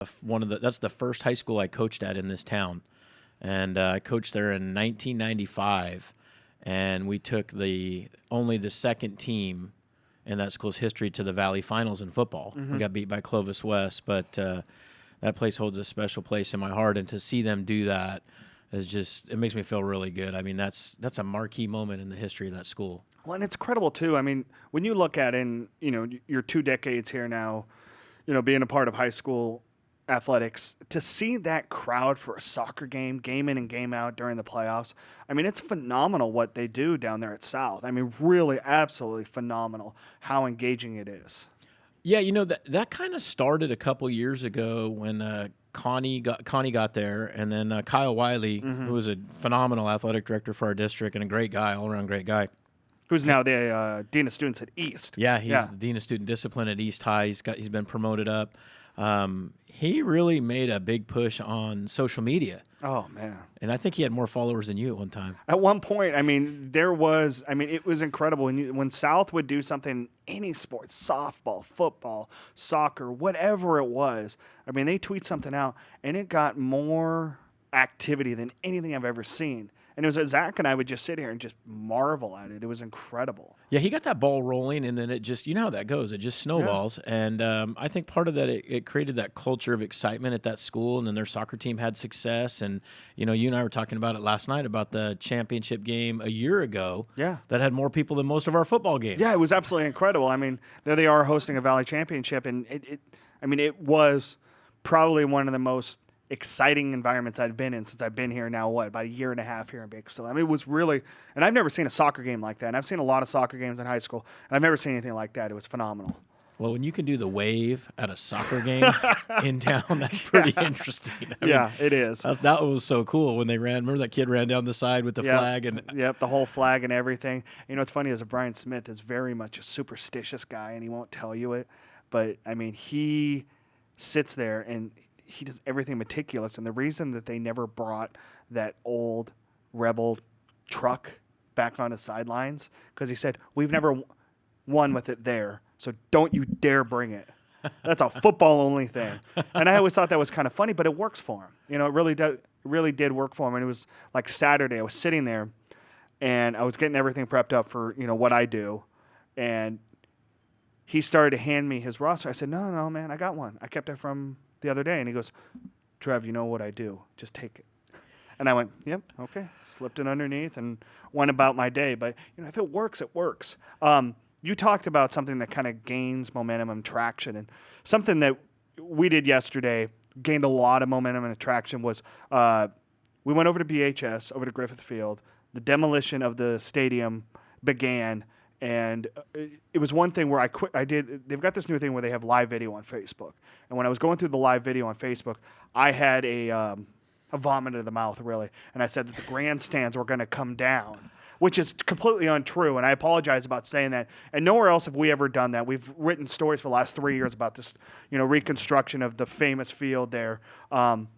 That's the first high school I coached at in this town, and I coached there in 1995, and we took only the second team in that school's history to the Valley Finals in football. We got beat by Clovis West, but that place holds a special place in my heart, and to see them do that it makes me feel really good. I mean, that's a marquee moment in the history of that school. Well, and it's credible too. I mean, when you look at your 2 decades here now, being a part of high school athletics, to see that crowd for a soccer game in and game out during the playoffs, I mean, it's phenomenal what they do down there at South. I mean, really, absolutely phenomenal how engaging it is. Yeah, that kind of started a couple years ago when Connie got there, and then Kyle Wiley, who was a phenomenal athletic director for our district and a great guy, all-around great guy. Who's now the Dean of Students at East. Yeah, he's the Dean of Student Discipline at East High. He's been promoted up. He really made a big push on social media. Oh, man. And I think he had more followers than you at one time. At one point, it was incredible. When South would do something, any sport, softball, football, soccer, whatever it was, they tweet something out, and it got more activity than anything I've ever seen. And it was Zach and I would just sit here and just marvel at it. It was incredible. Yeah, he got that ball rolling, and then it just, how that goes. It just snowballs. Yeah. And I think part of that, it created that culture of excitement at that school, and then their soccer team had success. And, you and I were talking about it last night about the championship game a year ago that had more people than most of our football games. Yeah, it was absolutely incredible. I mean, there they are hosting a Valley Championship, and it was probably one of the most exciting environments I've been in since I've been here now, about a year and a half here in Bakersfield. It was really, and I've never seen a soccer game like that. And I've seen a lot of soccer games in high school, and I've never seen anything like that. It was phenomenal. Well, when you can do the wave at a soccer game in town, that's pretty interesting. It is. That was so cool when they ran. Remember that kid ran down the side with the flag? Yep, the whole flag and everything. What's funny is Brian Smith is very much a superstitious guy, and he won't tell you it. But, he sits there and he does everything meticulous, and the reason that they never brought that old Rebel truck back on the sidelines, because he said, we've never won with it there, so don't you dare bring it. That's a football-only thing. And I always thought that was kind of funny, but it works for him. It really did work for him, and it was like Saturday. I was sitting there, and I was getting everything prepped up for, what I do, and he started to hand me his roster. I said, no, man, I got one. I kept it from the other day. And he goes, Trev, you know what I do. Just take it. And I went, yep, okay. Slipped it underneath and went about my day. But, if it works, it works. You talked about something that kind of gains momentum and traction. And something that we did yesterday gained a lot of momentum and traction was we went over to BHS, over to Griffith Field. The demolition of the stadium began. And it was one thing where they've got this new thing where they have live video on Facebook. And when I was going through the live video on Facebook, I had a vomit in the mouth, really. And I said that the grandstands were going to come down, which is completely untrue. And I apologize about saying that. And nowhere else have we ever done that. We've written stories for the last 3 years about this, reconstruction of the famous field there. And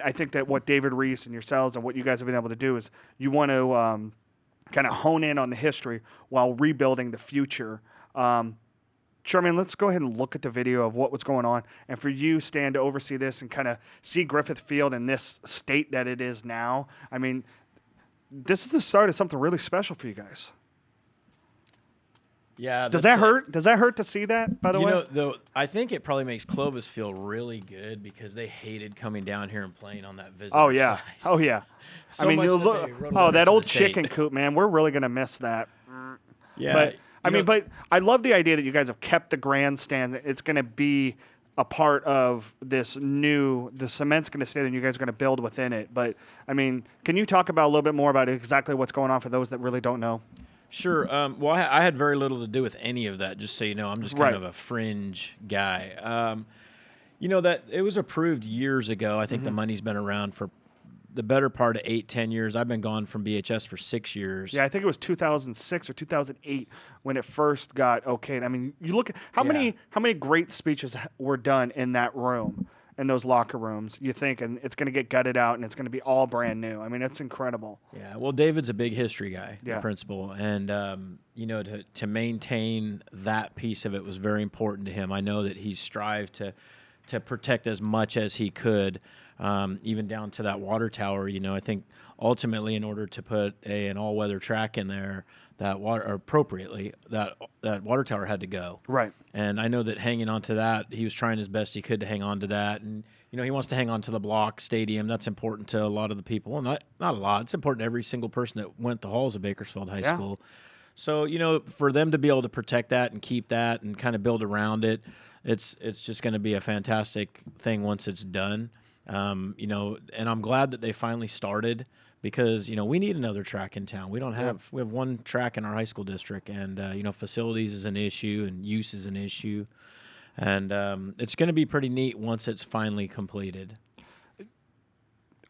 I think that what David Reese and yourselves and what you guys have been able to do is you want to kind of hone in on the history while rebuilding the future. Charmaine, let's go ahead and look at the video of what was going on. And for you, Stan, to oversee this and kind of see Griffith Field in this state that it is now. This is the start of something really special for you guys. Yeah. Does that hurt? Does that hurt to see that, by the way? Though, I think it probably makes Clovis feel really good because they hated coming down here and playing on that visitor side. Oh, yeah. So that old chicken coop, man. We're really going to miss that. Yeah. But I love the idea that you guys have kept the grandstand. It's going to be a part of this the cement's going to stay there and you guys are going to build within it. But, can you talk about a little bit more about exactly what's going on for those that really don't know? Sure. Well, I had very little to do with any of that, just so you know. I'm just kind of a fringe guy. That it was approved years ago. I think the money's been around for the better part of 8-10 years. I've been gone from BHS for 6 years. Yeah, I think it was 2006 or 2008 when it first got okayed. You look at how many great speeches were done in that room, in those locker rooms. You think, and it's going to get gutted out, and it's going to be all brand new. It's incredible. Yeah, well, David's a big history guy, the principal, and to maintain that piece of it was very important to him. I know that he's strived to to protect as much as he could, even down to that water tower. I think ultimately, in order to put an all-weather track in there, that water tower had to go. Right. And I know that hanging on to that, he was trying his best he could to hang on to that. And, he wants to hang on to the block stadium. That's important to a lot of the people. Well, not a lot. It's important to every single person that went the halls of Bakersfield High School. So, for them to be able to protect that and keep that and kind of build around it, it's just going to be a fantastic thing once it's done. And I'm glad that they finally started, because we need another track in town. We have one track in our high school district, and facilities is an issue and use is an issue, and it's going to be pretty neat once it's finally completed.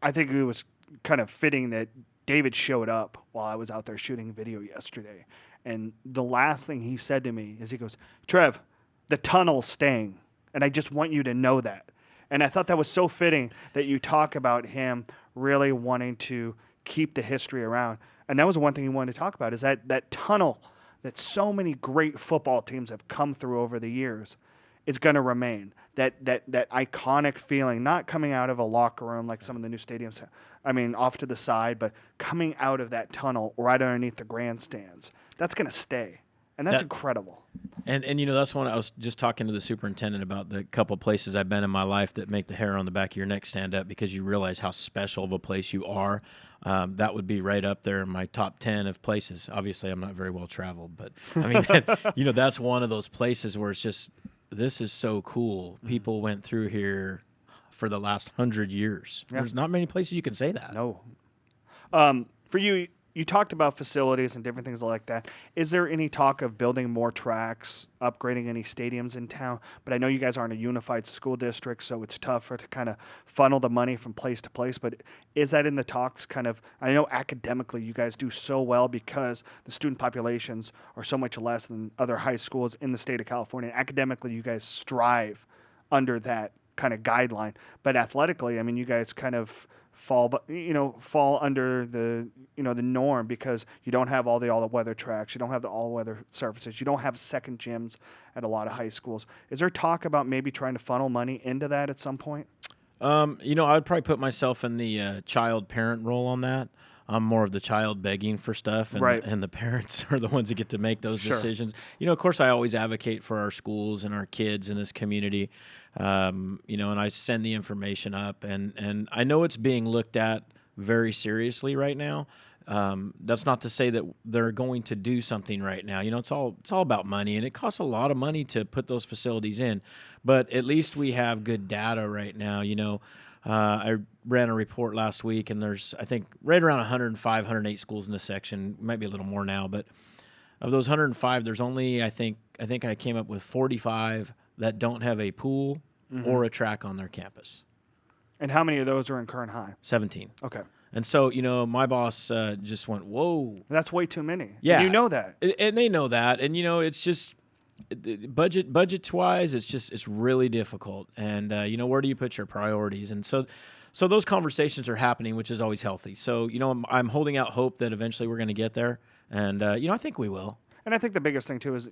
I think it was kind of fitting that David showed up while I was out there shooting video yesterday, and the last thing he said to me is, he goes, "Trev, the tunnel's staying, and I just want you to know that." And I thought that was so fitting that you talk about him really wanting to keep the history around. And that was one thing he wanted to talk about, is that tunnel that so many great football teams have come through over the years is going to remain. That iconic feeling, not coming out of a locker room like some of the new stadiums, off to the side, but coming out of that tunnel right underneath the grandstands. That's going to stay. And that's incredible. And that's one I was just talking to the superintendent about, the couple places I've been in my life that make the hair on the back of your neck stand up, because you realize how special of a place you are. That would be right up there in my top 10 of places. Obviously, I'm not very well traveled, but that's one of those places where it's just, this is so cool. People went through here for the last 100 years. Yeah. There's not many places you can say that. No. For you, you talked about facilities and different things like that. Is there any talk of building more tracks, upgrading any stadiums in town? But I know you guys aren't a unified school district, so it's tougher to kind of funnel the money from place to place. But is that in the talks kind of? I know academically you guys do so well because the student populations are so much less than other high schools in the state of California. Academically, you guys strive under that kind of guideline. But athletically, you guys kind of fall under the the norm, because you don't have all the weather tracks, you don't have the all weather surfaces, you don't have second gyms at a lot of high schools. Is there talk about maybe trying to funnel money into that at some point? I'd probably put myself in the child parent role on that. I'm more of the child begging for stuff, and, right. and the parents are the ones that get to make those decisions. Of course, I always advocate for our schools and our kids in this community, and I send the information up, and I know it's being looked at very seriously right now. That's not to say that they're going to do something right now. It's all about money, and it costs a lot of money to put those facilities in, but at least we have good data right now. I ran a report last week, and there's, I think, right around 105, 108 schools in this section. Might be a little more now, but of those 105, there's only, I think I came up with 45 that don't have a pool or a track on their campus. And how many of those are in Kern High? 17. Okay. And so, my boss just went, whoa. That's way too many. Yeah. And you know that. And they know that. And, it's just, budget-wise, it's really difficult. And, where do you put your priorities? And so those conversations are happening, which is always healthy. So, I'm holding out hope that eventually we're going to get there. And, I think we will. And I think the biggest thing, too, is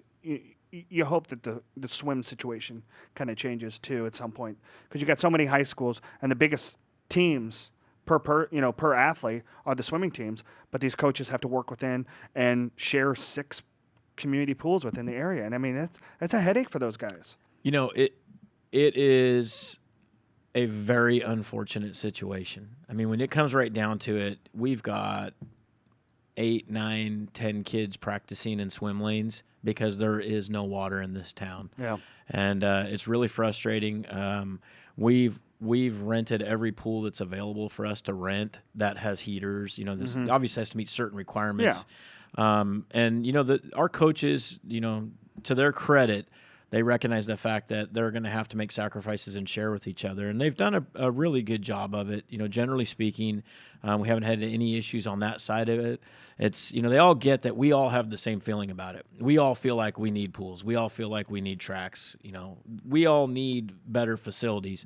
you hope that the swim situation kind of changes, too, at some point. Because you got so many high schools, and the biggest teams per athlete are the swimming teams. But these coaches have to work within and share 6 community pools within the area. And, that's a headache for those guys. It is a very unfortunate situation. When it comes right down to it, we've got 8, 9, 10 kids practicing in swim lanes because there is no water in this town. Yeah. And it's really frustrating. We've rented every pool that's available for us to rent that has heaters. This obviously has to meet certain requirements. Yeah. And our coaches, to their credit, they recognize the fact that they're going to have to make sacrifices and share with each other. And they've done a really good job of it. Generally speaking, we haven't had any issues on that side of it. It's, they all get that we all have the same feeling about it. We all feel like we need pools. We all feel like we need tracks. We all need better facilities.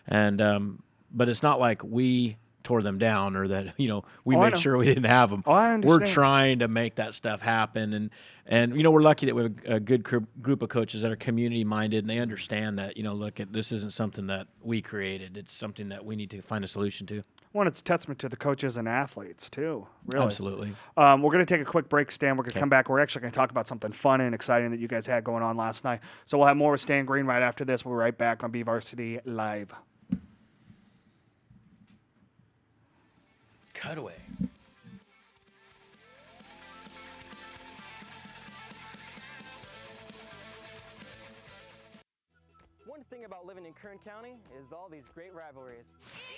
And, but it's not like we tore them down or that we Oh, I made know. sure we didn't have them. Oh, I understand. We're trying to make that stuff happen, and we're lucky that we have a good group of coaches that are community minded and they understand that look, this isn't something that we created. It's something that we need to find a solution to. Well, it's a testament to the coaches and athletes too. Really. Absolutely. We're going to take a quick break, Stan. We're going to Okay. come back. We're actually going to talk about something fun and exciting that you guys had going on last night. So we'll have more with Stan Green right after this. We'll be right back on BVarsity Live. Cutaway. One thing about living in Kern County is all these great rivalries.